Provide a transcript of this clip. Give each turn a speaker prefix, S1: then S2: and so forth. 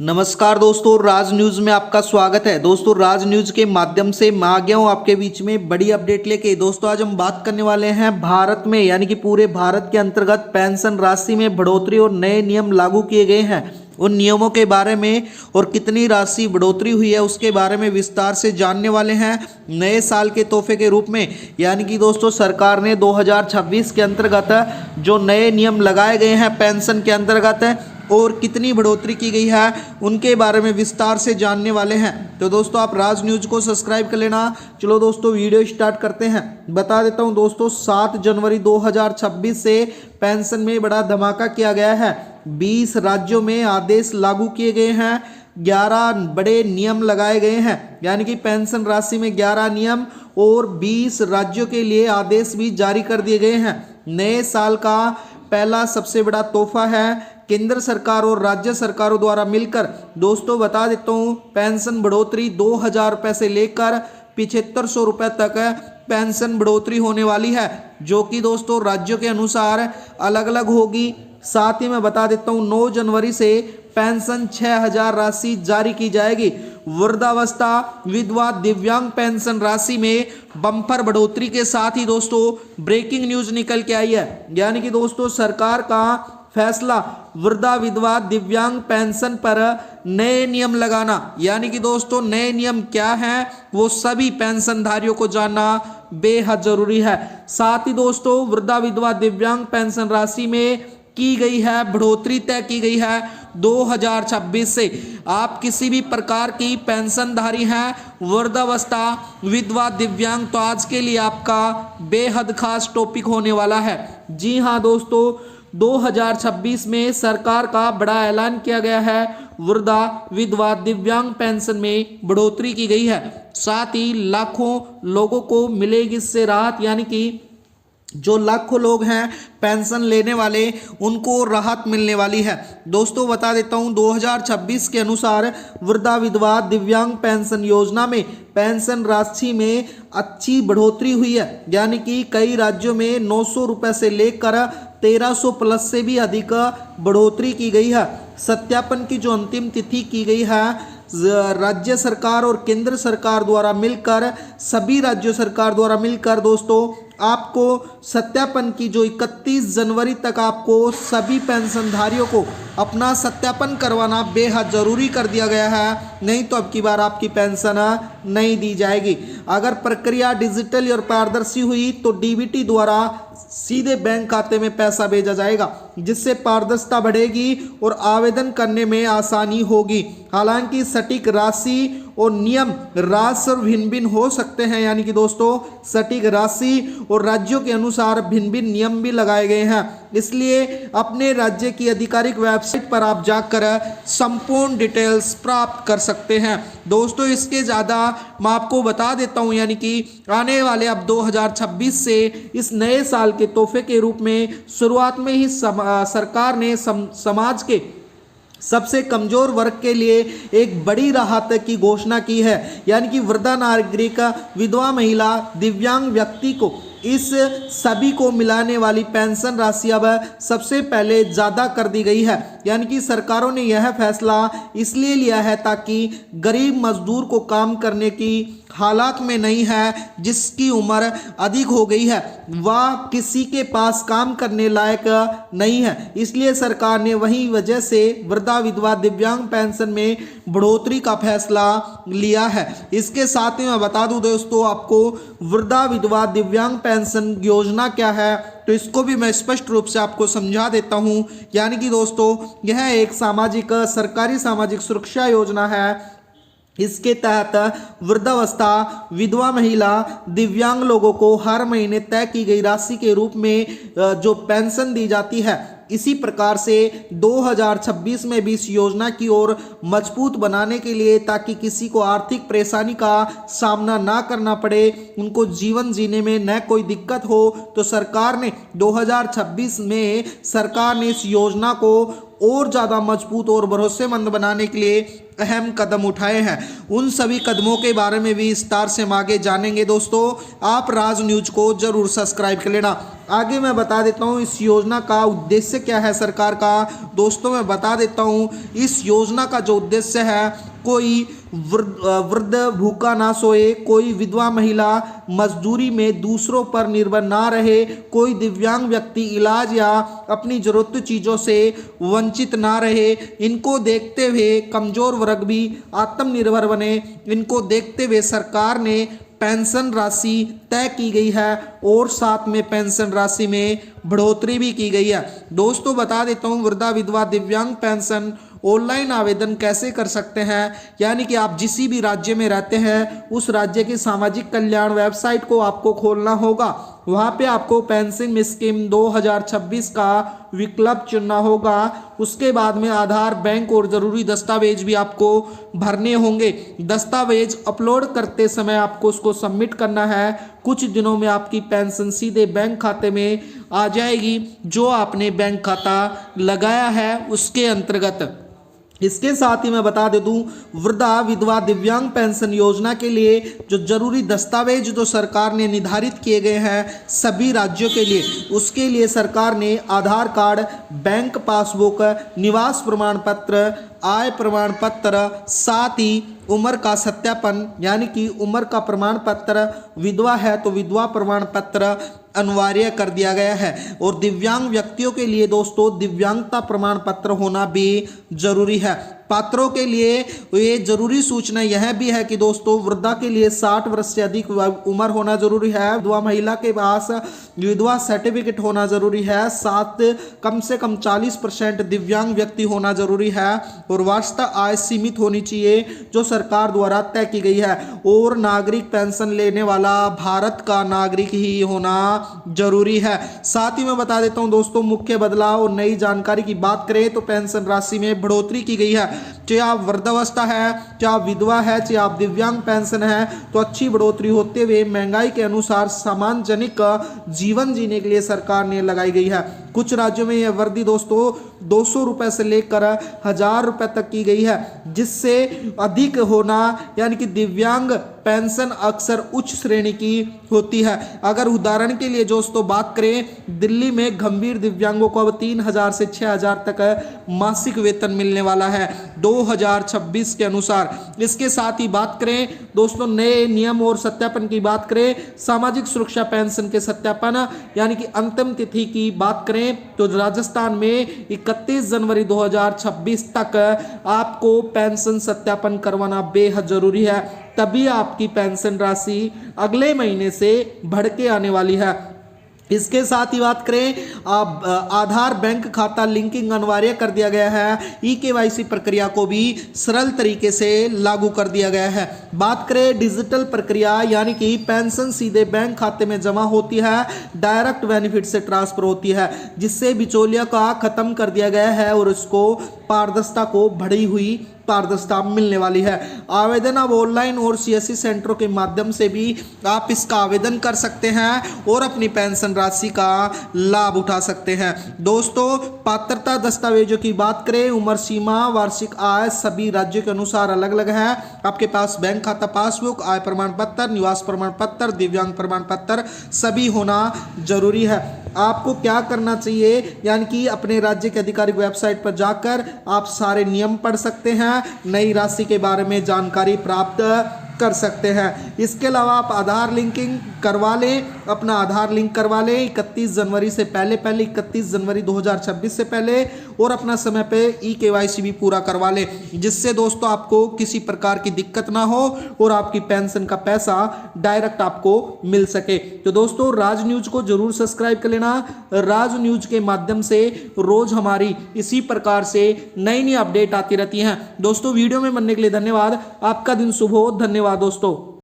S1: नमस्कार दोस्तों, राज न्यूज में आपका स्वागत है। दोस्तों, राज न्यूज के माध्यम से मैं आ गया हूं आपके बीच में बड़ी अपडेट लेके। दोस्तों, आज हम बात करने वाले हैं भारत में यानी कि पूरे भारत के अंतर्गत पेंशन राशि में बढ़ोतरी और नए नियम लागू किए गए हैं। उन नियमों के बारे में और कितनी राशि बढ़ोतरी हुई है उसके बारे में विस्तार से जानने वाले हैं नए साल के तोहफे के रूप में। यानी कि दोस्तों, सरकार ने 2026 के अंतर्गत जो नए नियम लगाए गए हैं पेंशन के अंतर्गत और कितनी बढ़ोतरी की गई है उनके बारे में विस्तार से जानने वाले हैं। तो दोस्तों, आप राज न्यूज को सब्सक्राइब कर लेना। चलो दोस्तों, वीडियो स्टार्ट करते हैं। बता देता हूं दोस्तों, 7 जनवरी 2026 से पेंशन में बड़ा धमाका किया गया है। 20 राज्यों में आदेश लागू किए गए हैं। 11 बड़े नियम लगाए गए हैं, यानी कि पेंशन राशि में 11 नियम और 20 राज्यों के लिए आदेश भी जारी कर दिए गए हैं। नए साल का पहला सबसे बड़ा तोहफा है केंद्र सरकार और राज्य सरकारों द्वारा मिलकर। दोस्तों, बता देता हूँ, पेंशन बढ़ोतरी 2000 रुपये से लेकर 7500 रुपये तक पेंशन बढ़ोतरी होने वाली है, जो कि दोस्तों राज्यों के अनुसार अलग अलग होगी। साथ ही मैं बता देता हूँ, 9 जनवरी से पेंशन 6000 राशि जारी की जाएगी। वृद्धावस्था, विधवा, दिव्यांग पेंशन राशि में बम्पर बढ़ोतरी के साथ ही दोस्तों ब्रेकिंग न्यूज निकल के आई है। यानी कि दोस्तों, सरकार का फैसला वृद्धा, विधवा, दिव्यांग पेंशन पर नए नियम लगाना। यानी कि दोस्तों, नए नियम क्या हैं वो सभी पेंशनधारियों को जानना बेहद जरूरी है। साथ ही दोस्तों, वृद्धा, विधवा, दिव्यांग पेंशन राशि में की गई है बढ़ोतरी, तय की गई है 2026 से। आप किसी भी प्रकार की पेंशनधारी हैं, वृद्धावस्था, विधवा, दिव्यांग, तो आज के लिए आपका बेहद खास टॉपिक होने वाला है। जी हाँ दोस्तों, 2026 में सरकार का बड़ा ऐलान किया गया है। वृद्धा, विधवा, दिव्यांग पेंशन में बढ़ोतरी की गई है। साथ ही लाखों लोगों को मिलेगी इससे राहत, यानी कि जो लाखों लोग हैं पेंशन लेने वाले उनको राहत मिलने वाली है। दोस्तों, बता देता हूं, 2026 के अनुसार वृद्धा, विधवा, दिव्यांग पेंशन योजना में पेंशन राशि में अच्छी बढ़ोतरी हुई है। यानी कि कई राज्यों में 900 रुपये से लेकर 1300 प्लस से भी अधिक बढ़ोतरी की गई है। सत्यापन की जो अंतिम तिथि की गई है, राज्य सरकार और केंद्र सरकार द्वारा मिलकर, सभी राज्य सरकार द्वारा मिलकर दोस्तों आपको सत्यापन की जो 31 जनवरी तक आपको सभी पेंशनधारियों को अपना सत्यापन करवाना बेहद ज़रूरी कर दिया गया है। नहीं तो अब की बार आपकी पेंशन नहीं दी जाएगी। अगर प्रक्रिया डिजिटल और पारदर्शी हुई तो डीबीटी द्वारा सीधे बैंक खाते में पैसा भेजा जाएगा, जिससे पारदर्शिता बढ़ेगी और आवेदन करने में आसानी होगी। हालांकि सटीक राशि और नियम राज्य से भिन्न भिन्न हो सकते हैं। यानी कि दोस्तों, सटीक राशि और राज्यों के अनुसार भिन्न भिन्न नियम भी लगाए गए हैं। इसलिए अपने राज्य की आधिकारिक वेबसाइट पर आप जाकर संपूर्ण डिटेल्स प्राप्त कर सकते हैं। दोस्तों, इसके ज़्यादा मैं आपको बता देता हूं, यानी कि आने वाले अब 2026 से इस नए साल के तोहफे के रूप में शुरुआत में ही सरकार ने समाज के सबसे कमजोर वर्ग के लिए एक बड़ी राहत की घोषणा की है। यानी कि वृद्धा नागरिक, विधवा महिला, दिव्यांग व्यक्ति को, इस सभी को मिलाने वाली पेंशन राशि अब सबसे पहले ज़्यादा कर दी गई है। यानी कि सरकारों ने यह फैसला इसलिए लिया है ताकि गरीब मजदूर को काम करने की हालात में नहीं है, जिसकी उम्र अधिक हो गई है, वह किसी के पास काम करने लायक नहीं है। इसलिए सरकार ने वही वजह से वृद्धा, विधवा, दिव्यांग पेंशन में बढ़ोतरी का फैसला लिया है। इसके साथ ही मैं बता दूं दोस्तों आपको, वृद्धा, विधवा, दिव्यांग पेंशन योजना क्या है, तो इसको भी मैं स्पष्ट रूप से आपको समझा देता हूं। यानी कि दोस्तों, यह एक सरकारी सामाजिक सुरक्षा योजना है। इसके तहत वृद्धावस्था, विधवा महिला, दिव्यांग लोगों को हर महीने तय की गई राशि के रूप में जो पेंशन दी जाती है। इसी प्रकार से 2026 में भी इस योजना की ओर मजबूत बनाने के लिए, ताकि किसी को आर्थिक परेशानी का सामना ना करना पड़े, उनको जीवन जीने में न कोई दिक्कत हो, तो सरकार ने 2026 में सरकार ने इस योजना को और ज़्यादा मजबूत और भरोसेमंद बनाने के लिए अहम कदम उठाए हैं। उन सभी कदमों के बारे में भी विस्तार से हम आगे जानेंगे। दोस्तों आप राज न्यूज को जरूर सब्सक्राइब कर लेना। आगे मैं बता देता हूँ इस योजना का उद्देश्य क्या है सरकार का। दोस्तों मैं बता देता हूँ इस योजना का जो उद्देश्य है, कोई वृद्ध भूखा ना सोए, कोई विधवा महिला मजदूरी में दूसरों पर निर्भर ना रहे, कोई दिव्यांग व्यक्ति इलाज या अपनी जरूरत चीज़ों से वंचित ना रहे। इनको देखते हुए कमजोर वर्ग भी आत्मनिर्भर बने। इनको देखते हुए सरकार ने पेंशन राशि तय की गई है और साथ में पेंशन राशि में बढ़ोतरी भी की गई है। दोस्तों बता देता हूँ वृद्धा विधवा दिव्यांग पेंशन ऑनलाइन आवेदन कैसे कर सकते हैं, यानी कि आप जिस भी राज्य में रहते हैं उस राज्य की सामाजिक कल्याण वेबसाइट को आपको खोलना होगा। वहाँ पे आपको पेंशन स्कीम 2026 का विकल्प चुनना होगा। उसके बाद में आधार, बैंक और ज़रूरी दस्तावेज भी आपको भरने होंगे। दस्तावेज अपलोड करते समय आपको उसको सबमिट करना है। कुछ दिनों में आपकी पेंशन सीधे बैंक खाते में आ जाएगी जो आपने बैंक खाता लगाया है उसके अंतर्गत। इसके साथ ही मैं बता दे दूं वृद्धा विधवा दिव्यांग पेंशन योजना के लिए जो जरूरी दस्तावेज जो सरकार ने निर्धारित किए गए हैं सभी राज्यों के लिए, उसके लिए सरकार ने आधार कार्ड, बैंक पासबुक, निवास प्रमाण पत्र, आय प्रमाण पत्र, साथ ही उम्र का सत्यापन यानी कि उम्र का प्रमाण पत्र, विधवा है तो विधवा प्रमाण पत्र अनिवार्य कर दिया गया है। और दिव्यांग व्यक्तियों के लिए दोस्तों दिव्यांगता प्रमाण पत्र होना भी जरूरी है। पात्रों के लिए ये जरूरी सूचना यह भी है कि दोस्तों वृद्धा के लिए 60 वर्ष से अधिक उम्र होना जरूरी है। विधवा महिला के पास विधवा सर्टिफिकेट होना जरूरी है। साथ कम से कम 40% दिव्यांग व्यक्ति होना जरूरी है और वार्षिक आय सीमित होनी चाहिए जो सरकार द्वारा तय की गई है। और नागरिक पेंशन लेने वाला भारत का नागरिक ही होना जरूरी है। साथ ही मैं बता देता हूं दोस्तों मुख्य बदलाव और नई जानकारी की बात करें तो पेंशन राशि में बढ़ोतरी की गई है। चाहे आप वृद्धावस्था है, चाहे आप विधवा है, चाहे आप दिव्यांग पेंशन है, तो अच्छी बढ़ोतरी होते हुए महंगाई के अनुसार सामान्यजनिक जीवन जीने के लिए सरकार ने लगाई गई है। कुछ राज्यों में यह वृद्धि दोस्तों 200 रुपए से लेकर 1000 रुपए तक की गई है, जिससे अधिक होना यानी कि दिव्यांग पेंशन अक्सर उच्च श्रेणी की होती है। अगर उदाहरण के लिए दोस्तों बात करें दिल्ली में गंभीर दिव्यांगों को अब 3000 से 6000 तक मासिक वेतन मिलने वाला है 2026 के अनुसार। इसके साथ ही बात करें दोस्तों नए नियम और सत्यापन की बात करें, सामाजिक सुरक्षा पेंशन के सत्यापन यानी कि अंतिम तिथि की बात करें तो राजस्थान में 31 जनवरी 2026 तक आपको पेंशन सत्यापन करवाना बेहद जरूरी है। तभी आपकी पेंशन राशि अगले महीने से बढ़ के आने वाली है। इसके साथ ही बात करें आधार बैंक खाता लिंकिंग अनिवार्य कर दिया गया है। ई-केवाईसी प्रक्रिया को भी सरल तरीके से लागू कर दिया गया है। बात करें डिजिटल प्रक्रिया यानी कि पेंशन सीधे बैंक खाते में जमा होती है, डायरेक्ट बेनिफिट से ट्रांसफर होती है, जिससे बिचौलिया का खत्म कर दिया गया है और इसको पारदर्शिता को बढ़ी हुई पारदर्शिता मिलने वाली है। आवेदन अब ऑनलाइन और सीएससी सेंटरों के माध्यम से भी आप इसका आवेदन कर सकते हैं और अपनी पेंशन राशि का लाभ उठा सकते हैं। दोस्तों पात्रता दस्तावेजों की बात करें, उम्र सीमा, वार्षिक आय सभी राज्यों के अनुसार अलग अलग है। आपके पास बैंक खाता पासबुक, आय प्रमाण पत्र, निवास प्रमाण पत्र, दिव्यांग प्रमाण पत्र सभी होना जरूरी है। आपको क्या करना चाहिए यानी कि अपने राज्य के आधिकारिक वेबसाइट पर जाकर आप सारे नियम पढ़ सकते हैं, नई राशि के बारे में जानकारी प्राप्त कर सकते हैं। इसके अलावा आप आधार लिंकिंग करवा लें, अपना आधार लिंक करवा लें 31 जनवरी से पहले 31 जनवरी 2026 से पहले, और अपना समय पे ई-केवाईसी भी पूरा करवा लें, जिससे दोस्तों आपको किसी प्रकार की दिक्कत ना हो और आपकी पेंशन का पैसा डायरेक्ट आपको मिल सके। तो दोस्तों राज न्यूज को जरूर सब्सक्राइब कर लेना। राज न्यूज के माध्यम से रोज हमारी इसी प्रकार से नई नई अपडेट आती रहती हैं। दोस्तों वीडियो में बनने के लिए धन्यवाद। आपका दिन शुभ हो। धन्यवाद दोस्तों।